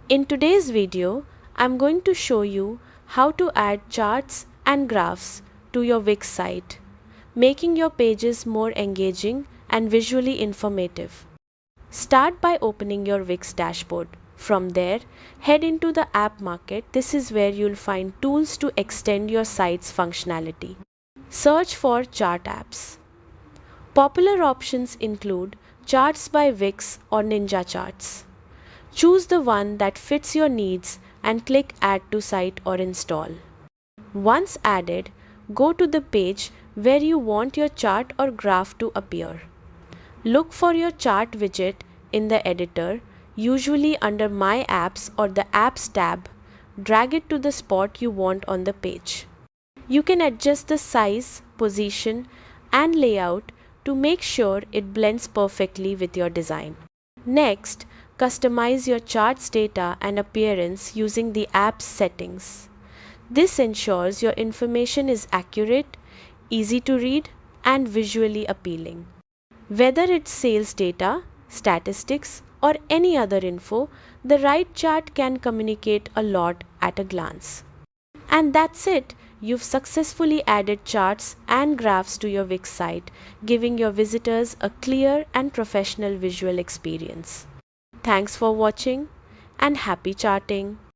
In today's video, I'm going to show you how to add charts and graphs to your Wix site, making your pages more engaging and visually informative. Start by opening your Wix dashboard. From there, head into the app market. This is where you'll find tools to extend your site's functionality. Search for chart apps. Popular options include Charts by Wix or Ninja Charts. Choose the one that fits your needs and click Add to Site or Install. Once added, go to the page where you want your chart or graph to appear. Look for your chart widget in the editor, usually under My Apps or the Apps tab. Drag it to the spot you want on the page. You can adjust the size, position, and layout to make sure it blends perfectly with your design. Next, customize your chart's data and appearance using the app's settings. This ensures your information is accurate, easy to read, and visually appealing. Whether it's sales data, statistics, or any other info, the right chart can communicate a lot at a glance. And that's it. You've successfully added charts and graphs to your Wix site, giving your visitors a clear and professional visual experience. Thanks for watching and happy charting!